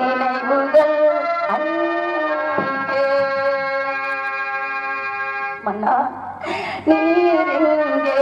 நினைவுகள் அங்கே மன்னா நீரெங்கே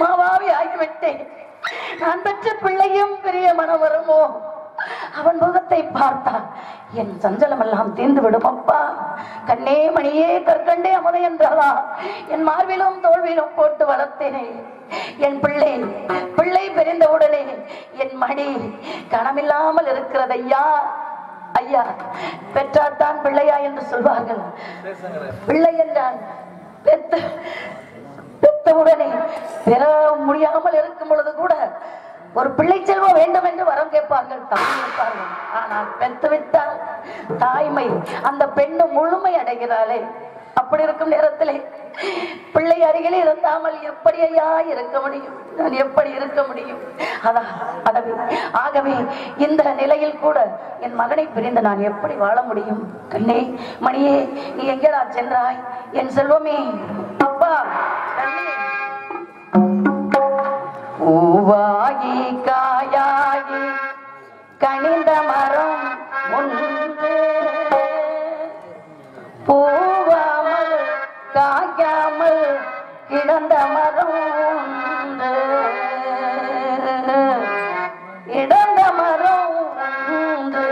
மாவாவி ஆகிவிட்டேன். நான் பெற்ற பிள்ளையும் பெரிய மனம் வருமோ? அவன் முகத்தை பார்த்தால் என் சஞ்சலம் எல்லாம் தீர்ந்து விடும். அப்பா, கண்ணே மணியே கற்கண்டே அமுதை என்றாளா என் மார்பிலும் தோல்வியிலும் போட்டு வளர்த்தேனே. என் பிள்ளை பிரிந்த உடனே என் மணி கனமில்லாமல் இருக்கிறது. ஐயா ஐயா, பெற்றால்தான் பிள்ளையா என்று சொல்வார்கள். பிள்ளை என்றால் பெற்றவுடனே பெற முடியாமல் இருக்கும் பொழுது கூட ஒரு பிள்ளை செல்வம் வேண்டும் என்று வரம் கேட்பார்கள், கேட்பார்கள். ஆனால் பெற்றுவிட்டால் தாய்மை அந்த பெண்ணு முழுமை அடைகிறாளே. அப்படி இருக்கும் நேரத்திலே பிள்ளை அருகிலே இருந்தாமல் எப்படி ஐயா இருக்க முடியும்? நான் எப்படி இருக்க முடியும்? ஆகவே இந்த நிலையில் கூட என் மகனை பிரிந்து நான் எப்படி வாழ முடியும்? கண்ணே மணியே, நீ எங்கடா சென்றாய்? என் செல்வமே, அப்பா பூவாகி காயாகி கனிந்த மரம் ஒன்று பூவாமல் காய்க்காமல் கிடந்த மரம் ஒன்று இடந்த மரம் ஒன்று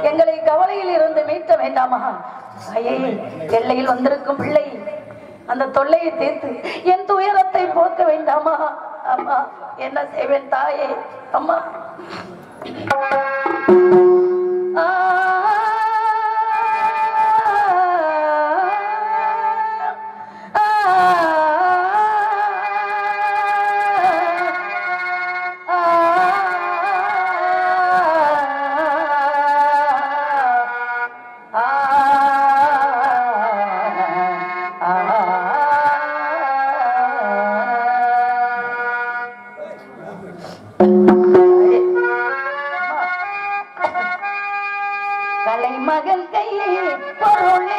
எங்களை கவலையில் இருந்து மீட்க வேண்டாமா? எல்லையில் வந்திருக்கும் பிள்ளை அந்த தொல்லையை தீர்த்து என் துயரத்தை போக்க வேண்டாமா? அம்மா என்ன செய்வேன் தாயே? அம்மா மகன் கையில் பொருளே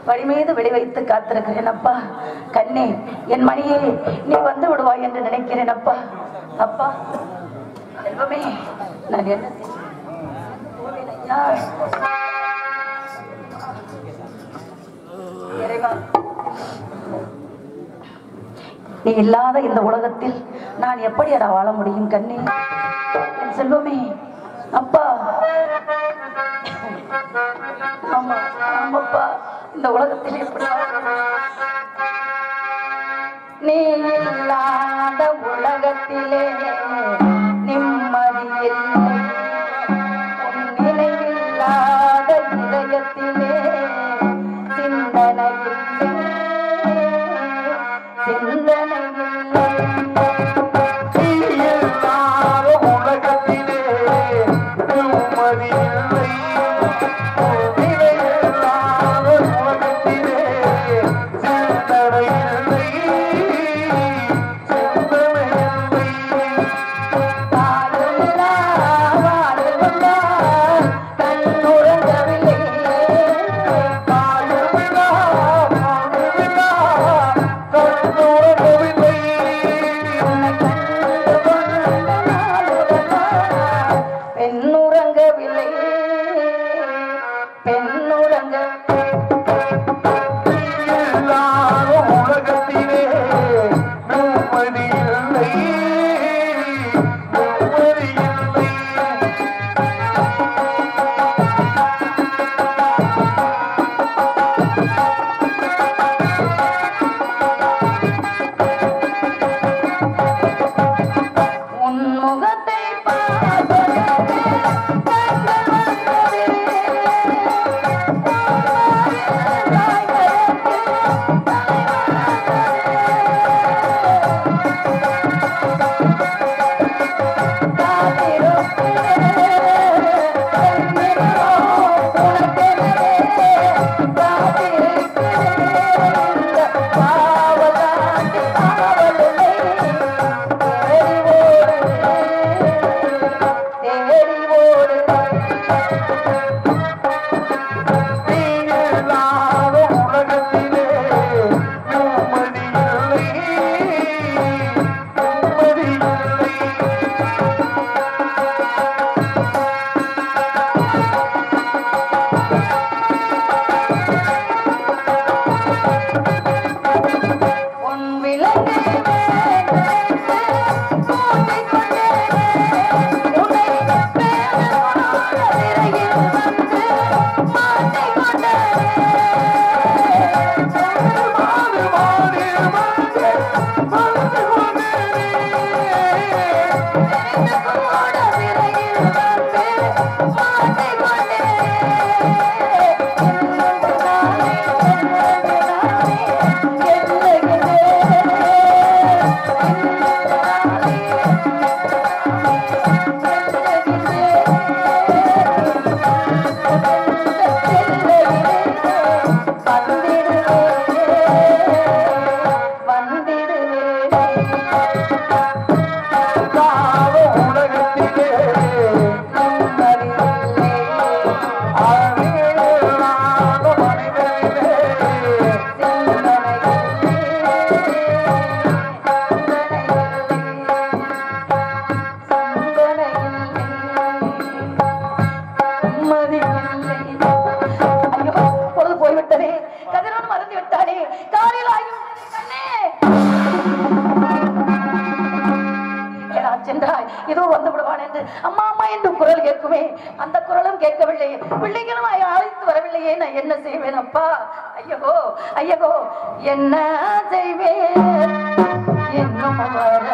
வழிமீது விளைவைத்து காத்திருக்கிறேன் அப்பா. கண்ணே, என் மணியே, நீ வந்து விடுவாய் என்று நினைக்கிறேன் அப்பா. அப்பா செல்வமே, நான் என்ன நீ இல்லாத இந்த உலகத்தில் நான் எப்படி அட வாழ முடியும் கண்ணே? என் செல்வமே, அப்பா. ஆமா ஆமாப்பா, இந்த உலகத்தில் எப்படி நீ இல்லாத உலகத்திலே நிம்மதி இல்லை, உன் நினைவில்லாத இதயத்திலே சிந்தனை இல்லை, சிந்தனை இல்லை. உலகத்திலே நிம்மதி இல்லை, உலகத்திலே சிந்தனை இல்லை, சிந்தனை சென்றாய், இதோ வந்து விடுவான் என்று அம்மா அம்மா என்று குரல் கேட்குமே, அந்த குரலும் கேட்கவில்லை. பிள்ளைகளும் அழைத்து வரவில்லையே, நான் என்ன செய்வேன் அப்பா? ஐயகோ ஐயகோ என்ன செய்வேன்? இன்னும் வர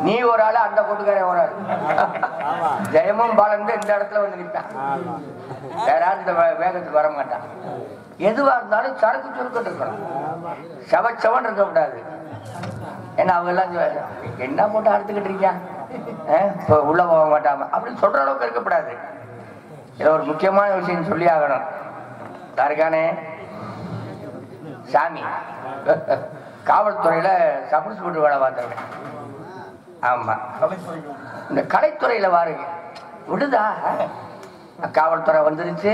நீ ஒரு ஆளு, அந்த கூட்டுக்கார ஒரு ஆள். ஜெயமும் பாலன் இந்த இடத்துல வந்து நிற்பான். வேற யாரும் இந்த வேகத்துக்கு வர மாட்டான். எதுவா இருந்தாலும் சரக்கு சுருக்கிட்டு இருக்கணும், சவச்சவன் இருக்கக்கூடாது. ஏன்னா அவங்க எல்லாம் என்ன போட்டு அறுத்துக்கிட்டு இருக்கான், இப்போ உள்ள போக மாட்டாம அப்படின்னு சொல்ற அளவுக்கு இருக்கக்கூடாது. இதில் ஒரு முக்கியமான விஷயம் சொல்லி ஆகணும். யாருக்கானே சாமி காவல்துறையில சப் இன்ஸ்பெக்டர் வேலை பார்த்துருக்கேன். ஆமா, இந்த கலைத்துறையில பாருங்க, விடுதா காவல்துறை வந்துருச்சு,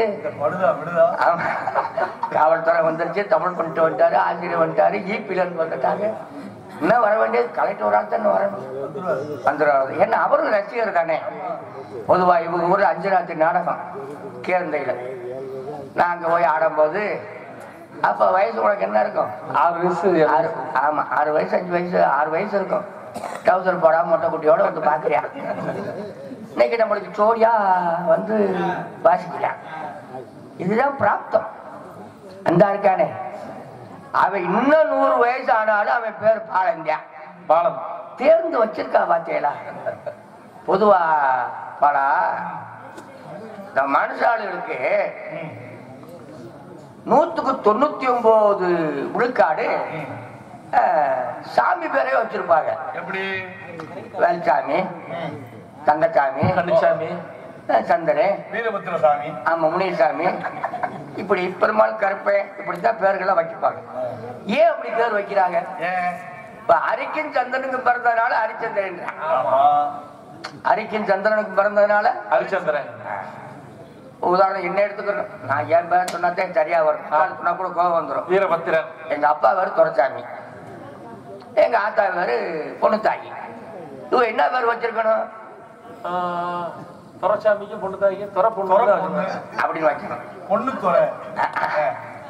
காவல்துறை வந்துருச்சு, தமிழ் பண்ணிட்டு வந்துட்டாரு, ஆசிரியர் வந்துட்டாரு, ஈபிலன் வந்துட்டாங்க. இன்னும் வர வேண்டியது கலெக்டர் ஒரு ஆள் தான் வரணும், வந்துடுறது. ஏன்னா அவரும் ரசிகர் தானே. பொதுவா இவங்க ஊர் 5 ராத்திரி நாடகம் கேரந்தையில நான் அங்க போய் ஆடும்போது, அப்ப வயசு உனக்கு என்ன இருக்கும்? 6 வயசு. ஆமா, 6 வயசு 5 வயசு 6 வயசு இருக்கும். டவுசர் போடாம மொட்டை குட்டியோட வந்து பாக்குறியா. இன்னைக்கு நம்மளுக்கு சோடியா வந்து வாசிக்கிறான். இதுதான் பிராப்தம். அந்த இருக்கானே அவன் இன்னும் 100 வயசு ஆனாலும் அவன் பேர் பாலந்தியா. பாலம் தேர்ந்து வச்சிருக்கா பாத்தியலா. பொதுவா பாலா இந்த மனுஷாளுக்கு 199 விழுக்காடு சாமி பேரே வச்சிருப்பாங்க. எப்படி? வேல்சாமி, தங்கசாமி, கண்ணுசாமி, சந்தனே, வீரபத்திர சாமி, ஆமா முனிசாமி, இப்படி பெருமாள் கருப்பை, இப்படித்தான் பேர்களை வச்சிருப்பாங்க. ஏன் அப்படி பேர் வைக்கிறாங்க? இப்ப ஹரிக்கும் சந்திரனுக்கு பிறந்ததுனால ஹரிச்சந்திரன், ஹரிக்கும் சந்திரனுக்கு பிறந்ததுனால ஹரிச்சந்திரன். உதாரணம் என்ன எடுத்துக்கணும், நான் என் பேர் சொன்னாதான் சரியா வரும், சொன்னா கூட கோபம் வந்துடும். வீரபத்திரன். எங்க அப்பா பேரு துரைசாமி, எங்க ஆத்தா பேரு பொண்ணுத்தாயி. இவ என்ன பேர் வச்சிருக்கணும்? துரைசாமிக்கு பொண்ணுத்தாய்க்கு துறை பொண்ணு அப்படின்னு வச்சிருக்கணும். பொண்ணு துறை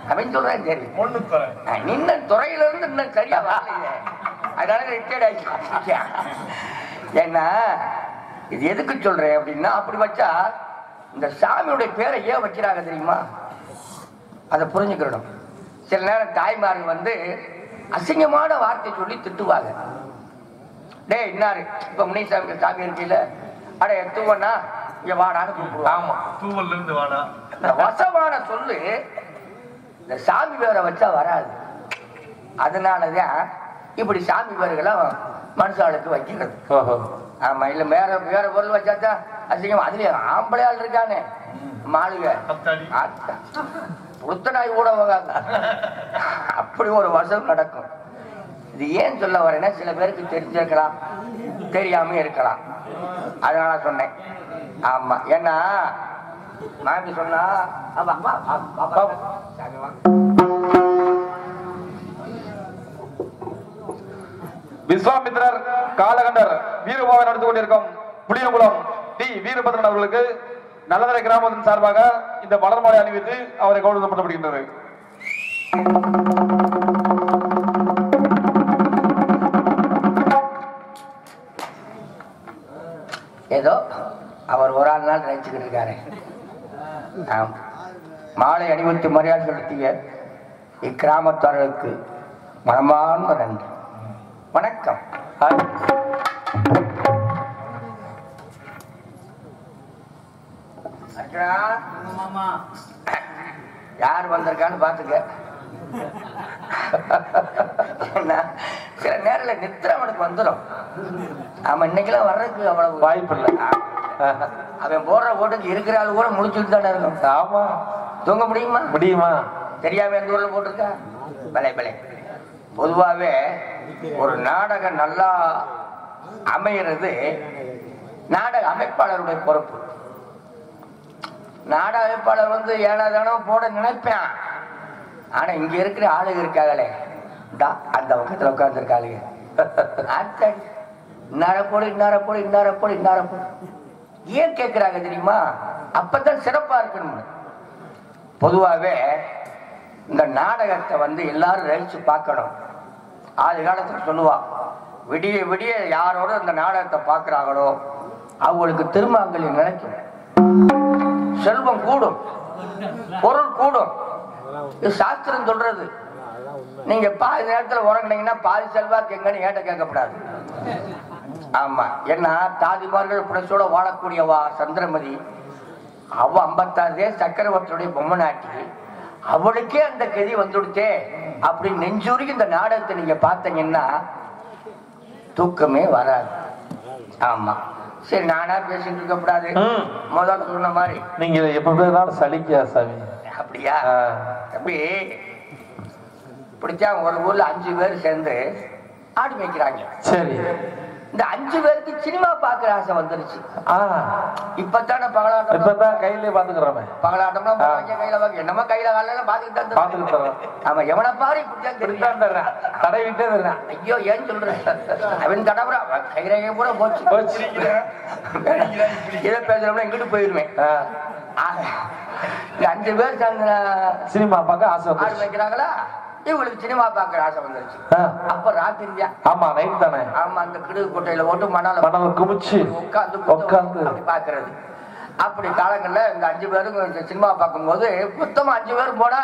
அப்படின்னு சொல்றேன். சரி, பொண்ணு துறை நின்ன துறையில இருந்து இன்னும் சரியா வரலையே, அதனால ரிட்டையர்ட் ஆயிடுச்சு. ஏன்னா இது எதுக்கு சொல்றேன் அப்படின்னா, அப்படி வச்சா இந்த சாமியுடைய பேரை ஏன் வைக்கிறாங்க தெரியுமா? அதை புரிஞ்சுக்கணும். சில நேரம் தாய்மார்கள் வந்து அசிங்கமான வார்த்தை சொல்லி திட்டுவாங்க. டே இன்னாரு இப்ப முனிசாமி சாமி இருக்கையில அட எத்துவனா இங்க வாடான்னு கூப்பிடுவாங்க. ஆமா, தூவல்ல இருந்து வாடா. இந்த வசமான சொல்லு இந்த சாமி பேரை வச்சா வராது. அதனாலதான் இப்படி சாமி பேருகளும் மனுஷாளுக்கு வைக்கிறது. ஆமா, இல்ல வேற வேற பொருள் வச்சாதான் அசிங்கம். அதுலயே ஆம்பளையாள் இருக்கானே மாளுக புத்தனாய் கூட அப்படி ஒரு வசம் நடக்கும். இது ஏன் சொல்ல வரேன்னா, சில பேருக்கு தெரிஞ்சிருக்கலாம், தெரியாம இருக்கலாம், அதனால சொன்னேன். ஆமா, ஏன்னா மாமி சொன்னா விஸ்வாமித்திரர் காலகண்டர் வீரபாவை நடந்து கொண்டிருக்கும் புளியங்குளம் டி வீரபத்ரன் அவர்களுக்கு நல்லதரை கிராமத்தின் சார்பாக இந்த மலர் மாலை அணிவித்து அவரை கௌரவப்படுத்தப்படுகின்றது. ஏதோ அவர் ஒரு ஆள் நாள் நினைச்சுக்கிட்டு இருக்காரு. மாலை அணிவித்து மரியாதை செலுத்திய இக்கிராமத்தார்களுக்கு மனமார்ந்த நன்றி, வணக்கம். யார் வந்திருக்கான்னு பாத்துக்க. சில நேரில் நித்திரவனுக்கு வந்துடும். அவன் இன்னைக்கெல்லாம் வர்றதுக்கு அவ்வளவு வாய்ப்பு இல்லை. அவன் போடுற போட்டுக்கு இருக்கிற ஆளு கூட முடிச்சுட்டு தானே இருக்கும். ஆமா, தூங்க முடியுமா? முடியுமா? தெரியாம எந்த ஊர்ல போட்டிருக்கா? பலே பலே. பொதுவாவே ஒரு நாடகம் நல்லா அமைகிறது நாடக அமைப்பாளருடைய பொறுப்பு. நாடக அமைப்பாளர் வந்து ஏழாதானம் போட நினைப்பேன். ஆனா இங்க இருக்கிற ஆளுங்க இருக்காங்களே, அந்த பக்கத்துல உட்கார்ந்து இருக்காளுங்க, இன்னார போடு இன்னார போடு இன்னார போடு இன்னார போடு. ஏன் கேட்கிறாங்க தெரியுமா? அப்பதான் சிறப்பா இருக்கணும். பொதுவாவே இந்த நாடகத்தை வந்து எல்லாரும் ரசிச்சு பார்க்கணும். ஆதி காலத்துல சொல்லுவா, விடிய விடிய யாரோட இந்த நாடகத்தை பார்க்கிறாங்களோ அவங்களுக்கு திருமாங்கல்யம் நினைக்கும், செல்வம் கூடும், பொருள் கூடும். இது சாஸ்திரம் சொல்றது. நீங்க பாதி நேரத்துல உறங்கினீங்கன்னா பாதி செல்வாக்கு எங்கன்னு ஏட்ட கேட்கப்படாது. ஆமா, ஏன்னா தாதிமார்கள் புரட்சியோட வாழக்கூடியவா சந்திரமதி, அவ 56 சக்கரவர்த்தியுடைய பொம்மை நாட்டி, அவளுக்கே அந்த கதி வந்துடுச்சே அப்படி நெஞ்சூரிக்கு இந்த நாடகத்தை நீங்க பார்த்தீங்கன்னா தூக்கமே வராது. ஆமா, சரி நானா பேசிட்டு இருக்க கூடாது. முதல்ல சொன்ன மாதிரி நீங்க எப்ப சலிக்கா சாமி. அப்படியா? அப்படி பிடிச்சா ஒரு ஊர்ல 5 பேர் சேர்ந்து ஆடு மேய்க்கிறாங்க. சரி, இந்த 5 பேருக்கு சினிமா பாக்குற ஆசை வந்துருச்சு. இப்பதானே பகலாட்டம், இப்பதான் கையிலே பாத்துக்கிறோமே. பகலாட்டம்லாம் கையில வாங்க, என்னமா கையில காலையில பாத்துக்கிட்டு. ஆமா, எவனை பாரு இப்படித்தான் தடவிட்டே தர்றேன். ஐயோ ஏன் சொல்றேன், அவன் தடவுறா கைரேகை கூட போச்சு. இதை பேசுறோம்னா எங்கிட்டு போயிருவேன். 5 பேர் சேர்ந்து சினிமா பார்க்க ஆசை ஆடு வைக்கிறாங்களா, இவங்களுக்கு சினிமா பாக்குற ஆசை வந்துருச்சு. அப்ப ராத்திரியா? ஆமா, நைட் தானே. ஆமா, அந்த கிடுகு கொட்டையில போட்டு மணால குமிச்சு உட்காந்து பாக்குறது. அப்படி காலங்கள்ல இந்த 5 பேரும் சினிமா பார்க்கும்போது மொத்தமா 5 பேரும் போனா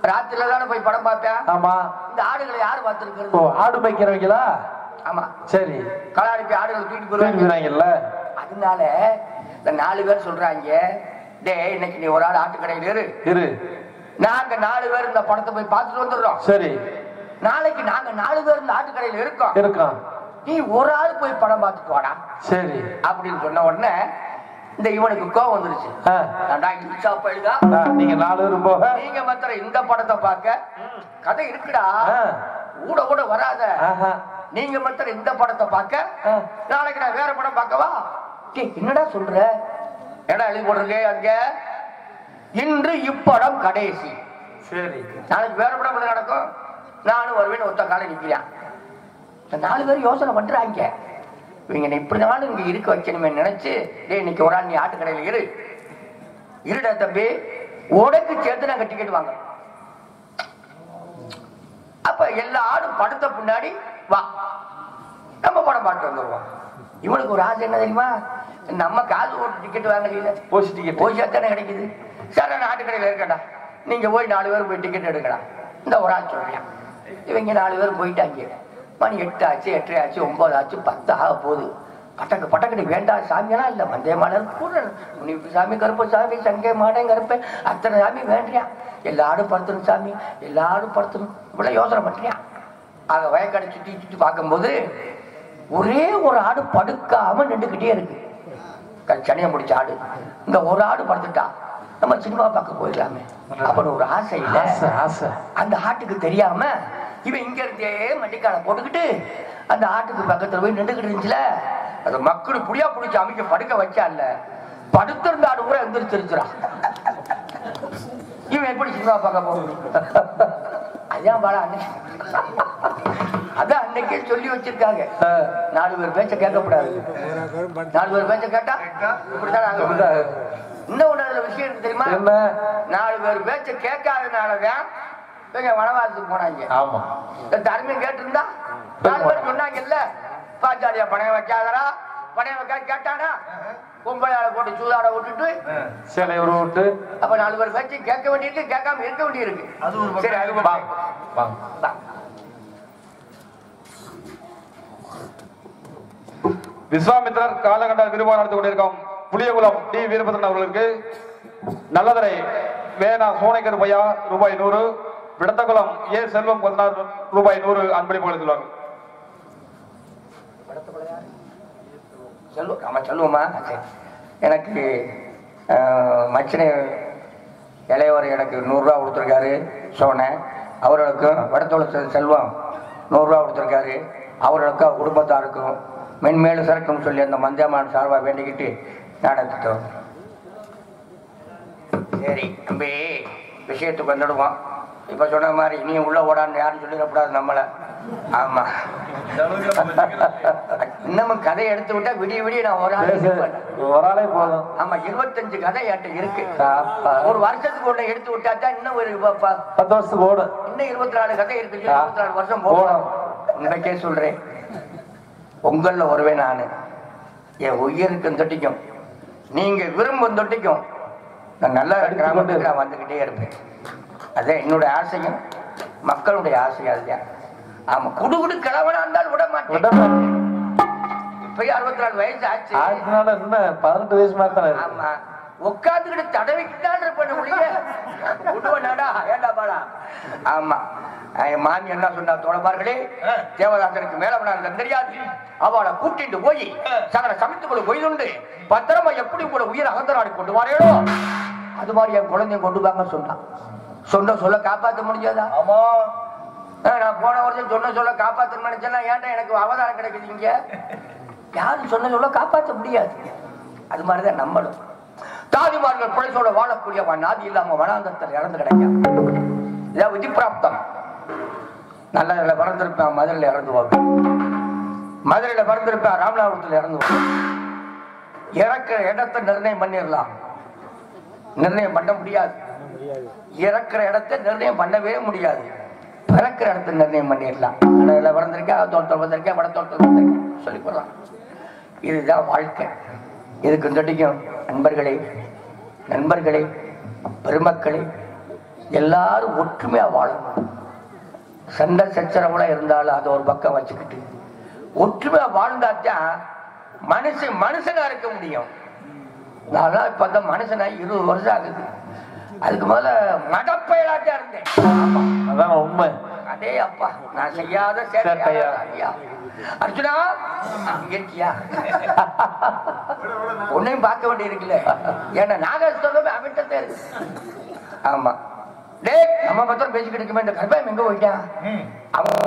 ராத்திரில தானே போய் படம் பார்த்தேன். ஆமா, இந்த ஆடுகளை யாரு பார்த்திருக்கிறது? ஆடு மேய்க்கிறவங்களா? ஆமா, சரி. கலாடிப்பி ஆடுகள் தூக்கிட்டு போயிருவாங்கல்ல. அதனால இந்த 4 பேர் சொல்றாங்க, டே இன்னைக்கு நீ ஒரு ஆள் ஆட்டுக்கடையில இரு, நாங்க 4 பேர் இந்த படத்தை போய் பார்த்துட்டு வந்துடுறோம். சரி, நாளைக்கு நாங்க 4 பேர் இந்த ஆட்டுக்கடையில இருக்கோம், நீ ஒரு ஆள் போய் படம் பார்த்துட்டு வாடா. சரி அப்படின்னு சொன்ன உடனே இந்த இவனுக்கு கோவம் வந்துருச்சு. நீங்க 4 பேரும் போக, நீங்க மாத்திரம் இந்த படத்தை பார்க்க கதை இருக்குடா, கூட கூட வராத. நீங்க மட்டும் இந்த படத்தை பார்க்க, நாளைக்கு நான் வேற படம் பார்க்கவா? என்னடா சொல்ற? ஏடா எழுதி போட்டிருக்கே அங்க, இன்று இப்படம் கடைசி. சரி, நாளைக்கு வேற படம் நடக்கும், நானும் வருவேன். ஒத்த காலை நிக்கிறான். 4 பேர் யோசனை பண்றாங்க, இவங்க இப்படினாலும் இங்க இருக்க வைக்கணுமே நினைச்சு, இன்னைக்கு ஒரு ஆள் நீ ஆட்டுக்கடையில் இருடா தம்பி, உடக்கு சேர்த்து நாங்க டிக்கெட் வாங்க. அப்ப எல்லா ஆடும் படத்தை பின்னாடி வா, நம்ம படம் பார்த்து வந்துருவோம். இவனுக்கு ஒரு ஆசை என்ன தெரியுமா? நம்ம காசு போட்டு டிக்கெட் வாங்கல, போய் தானே கிடைக்குது. சார் நான் ஆட்டுக்கடையில் இருக்கேன்டா, நீங்க போய் 4 பேர் போய் டிக்கெட் எடுக்கடா. இந்த ஒரு ஆள் சொல்றேன். இவங்க 4 பேர் போயிட்டாங்க. மணி 8 ஆச்சு, 8:30 ஆச்சு, 9 ஆச்சு, 10 ஆக போகுது. பட்டக்கு பட்டக்கடி வேண்டாம் சாமியெல்லாம் இல்லை, மந்தே மாடல் முனிப்பு சாமி, கருப்பு சாமி, சங்கை மாடன் கருப்பை, அத்தனை சாமி வேண்டியான். எல்லாரும் படுத்தணும் சாமி, எல்லாரும் படுத்தணும், இவ்வளவு யோசனை பண்றியான். ஆக வயக்காடை சுற்றி சுற்றி பார்க்கும்போது ஒரே ஒரு ஆடு படுக்காம நின்றுக்கிட்டே இருக்கு. சனியை முடிச்ச ஆடு. இந்த ஒரு ஆடு படுத்துட்டா நம்ம சினிமா பார்க்க போயிடலாமே அப்படின்னு ஒரு ஆசை இல்லை. அந்த ஆட்டுக்கு தெரியாம இவன் இங்க இருந்தே மண்டிக்கால போட்டுக்கிட்டு அந்த ஆட்டுக்கு பக்கத்துல போய் நின்றுகிட்டு இருந்துச்சுல, அது மக்கள் புடியா புடிச்சு அமைக்க படுக்க வச்சா இல்ல, படுத்திருந்த ஆடு கூட எந்திரிச்சிருச்சுறான். இவன் எப்படி சினிமா பார்க்க போகணும்? அதான் பாடா அன்னைக்கு, அதான் அன்னைக்கே சொல்லி வச்சிருக்காங்க, 4 பேர் பேச்ச கேட்கக்கூடாது. 4 பேர் பேச்ச கேட்டா இப்படிதான். இன்னும் ஒண்ணு விஷயம் இருக்கு தெரியுமா? 4 பேர் பேச்ச கேட்காதனாலதான் வனவாசத்துக்கு போனாங்க. ஆமா, தர்மியம் கேட்டிருந்தா 4 பேர் சொன்னாங்கல்ல, பாஞ்சாலியா பணையம் வைக்காதரா, பணையம் வைக்க கேட்டானா பொம்பளையால போட்டு சூதாட விட்டுட்டு சேலை ஒரு விட்டு, அப்ப 4 பேர் பேச்சு கேட்க வேண்டியிருக்கு, கேட்காம இருக்க வேண்டியிருக்கு. சரி, அது விஸ்வாமித்திரர் காலகண்ட விரும்பம் நடத்தி கொண்டிருக்கும் புளியகுளம் டி வீரபத்ரன் அவர்களுக்கு நல்லதரை வேணா சோனைக்கர் பையா ரூபாய் 100, விடத்தகுளம் ஏ செல்வம் 16 ரூபாய் 100 அன்பளிப்பு அளித்துள்ளார்கள். சொல்லுவோமா? எனக்கு மச்சினை இளையவர் எனக்கு 100 ரூபா கொடுத்துருக்காரு சோனை. அவர்களுக்கும் வடத்தோள செல்வம் 100 ரூபா கொடுத்துருக்காரு. அவர்களுக்கும் குடும்பத்தாருக்கும் மென்மேலும் சிறக்கும் சொல்லி அந்த மந்தியமான சார்பாக வேண்டிக்கிட்டு நடத்திட்டோம். சரி தம்பி, விஷயத்துக்கு வந்துடுவோம். இப்ப சொன்ன மாதிரி நீ உள்ள ஓடான்னு யாரும் சொல்லிடக்கூடாது நம்மள. ஆமா, இன்னமும் கதை எடுத்து விட்டா விடிய விடிய நான் ஒரு ஆளே போதும். ஆமா, 25 கதை என்கிட்ட இருக்கு. ஒரு வருஷத்துக்கு ஒண்ணு எடுத்து விட்டாதான் இன்னும் ஒரு 10 வருஷத்துக்கு ஓடும். இன்னும் 24 கதை இருக்கு, 24 வருஷம் போகணும். உங்களுக்கே சொல்றேன், உங்கள ஒருவே நானு. என் உயிருக்கு தொட்டிக்கும், நீங்க விரும்பும் தொட்டிக்கும் நான் நல்லா கிராமத்துக்கு நான் வந்துகிட்டே இருப்பேன். அதே என்னுடைய ஆசையும் மக்களுடைய ஆசையும். அதுதான். ஆமா, குடுகுடு கிழவனா இருந்தாலும் விட மாட்டேன். இப்ப 64 வயசு ஆச்சு, 18 வயசு மாதிரி தான். ஆமா, உட்காந்துக்கிட்டு தடவிக்கிட்டான் இருப்பேன் ஒழிய விடுவனாடா ஏண்டா பாடா. ஆமா, மாமி என்ன சொன்னா தோழமார்களே, தேவதாசனுக்கு மேலவனா தெரியாது, அவளை கூட்டிட்டு போய் சகல சமைத்துக்குள்ள போய்துண்டு பத்திரமா எப்படி கூட உயிர் அகந்தராடி கொண்டு வாரேடோ அது மாதிரி என் குழந்தைய கொண்டு வாங்க சொன்னான். சொன்ன சொல்ல காப்பாற்ற முடியாதா? ஆமா, நான் போன வருஷம் சொன்ன சொல்ல காப்பாற்ற நினைச்சேன்னா ஏன்டா எனக்கு அவதாரம் கிடைக்குது? இங்க யாரும் சொன்ன சொல்ல காப்பாற்ற முடியாது. அது மாதிரிதான் நம்மளும் தாதிமார்கள் பிழைச்சோட வாழக்கூடிய நாதி இல்லாம வனாந்தத்தில் இறந்து கிடைக்கும். இதான் விதிப்பிராப்தம். நல்ல பிறந்திருப்பேன் மதுரையில இறந்துவாங்க, மதுரையில பிறந்திருப்பேன் ராமநாதபுரத்தில் இறந்துவாங்க. இறக்குற இடத்தை நிர்ணயம் பண்ணிடலாம், நிர்ணயம் பண்ண முடியாது. இறக்குற இடத்தை நிர்ணயம் பண்ணவே முடியாது, பிறக்கிற இடத்தை நிர்ணயம் பண்ணிடலாம். பிறந்திருக்கேன், தோட்டத்தில் வந்திருக்கேன், வடத்தோட்டத்தில் வந்திருக்கேன் சொல்லி போடலாம். இதுதான் வாழ்க்கை. இதுக்கு தொட்டிக்கும் நண்பர்களே, நண்பர்களே, பெருமக்களே, எல்லாரும் ஒற்றுமையா வாழணும். சண்டை சச்சரவுல இருந்தாலும் அதை ஒரு பக்கம் வச்சுக்கிட்டு ஒற்றுமையா வாழ்ந்தாத்தான் மனுஷனா இருக்க முடியும். நான் இப்ப அந்த மனுஷனா 20 வருஷம் ஆகுது. அதுக்கு முதல்ல மடப்பயலாட்டா இருந்தேன். அதான் உண்மை. அதே அப்பா, நான் செய்யாத சேட்டையா அர்ஜுனா இருக்கியா? உன்னையும் பார்க்க வேண்டி இருக்குல்ல, ஏன்னா நாகஸ்வரமே அவன்கிட்ட இருக்கு. ஆமா, டே நம்ம பத்திரம் பேசிக்கிட்டு இருக்குமே, இந்த கர்ப்பம் எங்க போயிட்டான் அவன்